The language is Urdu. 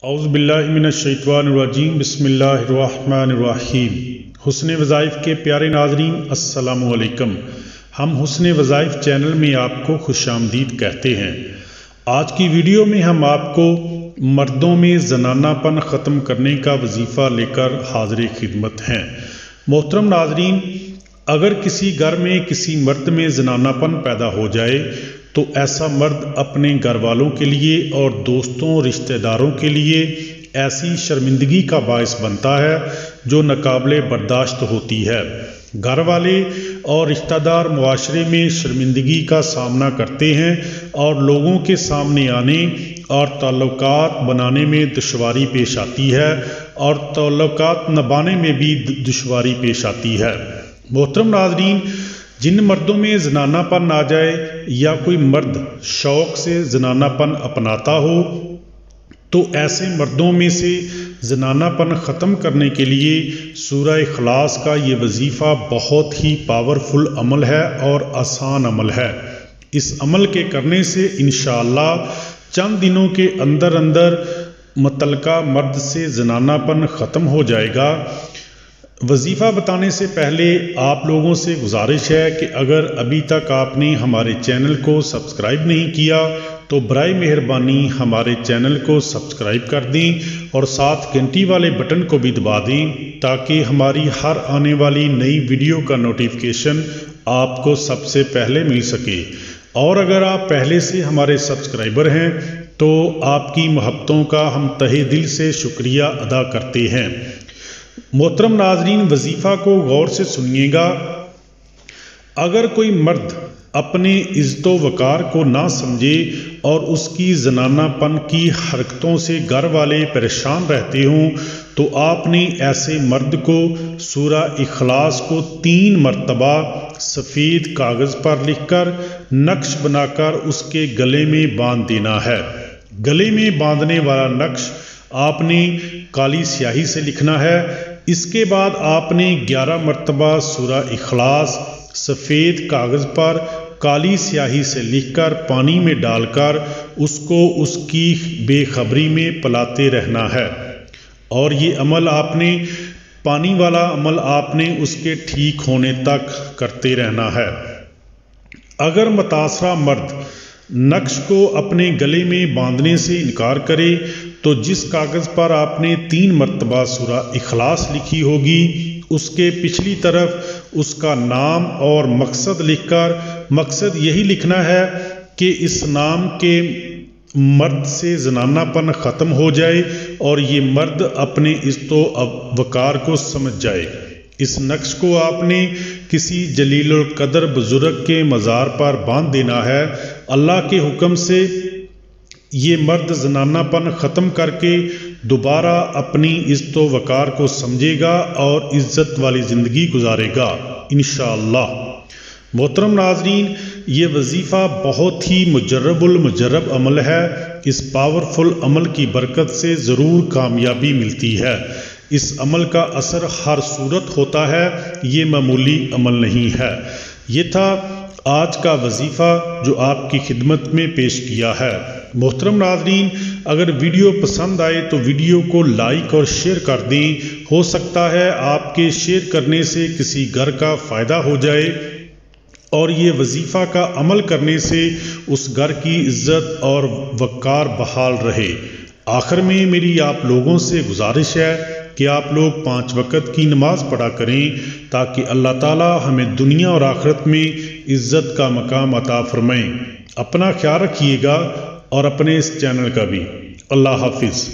اعوذ باللہ من الشیطان الرجیم بسم اللہ الرحمن الرحیم۔ حسن وظائف کے پیارے ناظرین السلام علیکم۔ ہم حسن وظائف چینل میں آپ کو خوش آمدید کہتے ہیں۔ آج کی ویڈیو میں ہم آپ کو مردوں میں زنانہ پن ختم کرنے کا وظیفہ لے کر حاضر خدمت ہیں۔ محترم ناظرین، اگر کسی گھر میں کسی مرد میں زنانہ پن پیدا ہو جائے تو ایسا مرد اپنے گھر والوں کے لیے اور دوستوں رشتہ داروں کے لیے ایسی شرمندگی کا باعث بنتا ہے جو ناقابل برداشت ہوتی ہے۔ گھر والے اور رشتہ دار معاشرے میں شرمندگی کا سامنا کرتے ہیں اور لوگوں کے سامنے آنے اور تعلقات بنانے میں دشواری پیش آتی ہے اور تعلقات نبھانے میں بھی دشواری پیش آتی ہے۔ محترم ناظرین، جن مردوں میں زنانہ پن آ جائے یا کوئی مرد شوق سے زنانہ پن اپناتا ہو تو ایسے مردوں میں سے زنانہ پن ختم کرنے کے لیے سورہ اخلاص کا یہ وظیفہ بہت ہی پاورفل عمل ہے اور آسان عمل ہے۔ اس عمل کے کرنے سے انشاءاللہ چند دنوں کے اندر متعلقہ مرد سے زنانہ پن ختم ہو جائے گا۔ وظیفہ بتانے سے پہلے آپ لوگوں سے گزارش ہے کہ اگر ابھی تک آپ نے ہمارے چینل کو سبسکرائب نہیں کیا تو برائے مہربانی ہمارے چینل کو سبسکرائب کر دیں اور ساتھ گھنٹی والے بٹن کو بھی دبا دیں تاکہ ہماری ہر آنے والی نئی ویڈیو کا نوٹیفیکیشن آپ کو سب سے پہلے مل سکے۔ اور اگر آپ پہلے سے ہمارے سبسکرائبر ہیں تو آپ کی محبتوں کا ہم تہہ دل سے شکریہ ادا کرتے ہیں۔ محترم ناظرین، وظیفہ کو غور سے سنیے گا۔ اگر کوئی مرد اپنے عزت و وقار کو نہ سمجھے اور اس کی زنانہ پن کی حرکتوں سے گھر والے پریشان رہتے ہوں تو آپ نے ایسے مرد کو سورہ اخلاص کو 3 مرتبہ سفید کاغذ پر لکھ کر نقش بنا کر اس کے گلے میں باندھ دینا ہے۔ گلے میں باندھنے والا نقش آپ نے کالی سیاہی سے لکھنا ہے۔ اس کے بعد آپ نے 11 مرتبہ سورہ اخلاص سفید کاغذ پر کالی سیاہی سے لکھ کر پانی میں ڈال کر اس کو اس کی بے خبری میں پلاتے رہنا ہے۔ اور یہ عمل آپ نے پانی والا عمل آپ نے اس کے ٹھیک ہونے تک کرتے رہنا ہے۔ اگر متاثرہ مرد نقش کو اپنے گلے میں باندھنے سے انکار کرے تو جس کاغذ پر آپ نے 3 مرتبہ سورہ اخلاص لکھی ہوگی اس کے پچھلی طرف اس کا نام اور مقصد لکھ کر مقصد یہی لکھنا ہے کہ اس نام کے مرد سے زنانہ پن ختم ہو جائے اور یہ مرد اپنے عزت و وقار کو سمجھ جائے۔ اس نقش کو آپ نے کسی جلیل القدر بزرگ کے مزار پر باندھ دینا ہے۔ اللہ کے حکم سے یہ مرد زنانہ پن ختم کر کے دوبارہ اپنی عزت و وقار کو سمجھے گا اور عزت والی زندگی گزارے گا انشاءاللہ۔ محترم ناظرین، یہ وظیفہ بہت ہی مجرب عمل ہے۔ اس پاورفل عمل کی برکت سے ضرور کامیابی ملتی ہے۔ اس عمل کا اثر ہر صورت ہوتا ہے، یہ معمولی عمل نہیں ہے۔ یہ تھا آج کا وظیفہ جو آپ کی خدمت میں پیش کیا ہے۔ محترم ناظرین، اگر ویڈیو پسند آئے تو ویڈیو کو لائک اور شیئر کر دیں۔ ہو سکتا ہے آپ کے شیئر کرنے سے کسی گھر کا فائدہ ہو جائے اور یہ وظیفہ کا عمل کرنے سے اس گھر کی عزت اور وقار بحال رہے۔ آخر میں میری آپ لوگوں سے گزارش ہے کہ آپ لوگ 5 وقت کی نماز پڑھا کریں تاکہ اللہ تعالی ہمیں دنیا اور آخرت میں عزت کا مقام عطا فرمائیں۔ اپنا خیال رکھیے گا اور اپنے اس چینل کا بھی۔ اللہ حافظ۔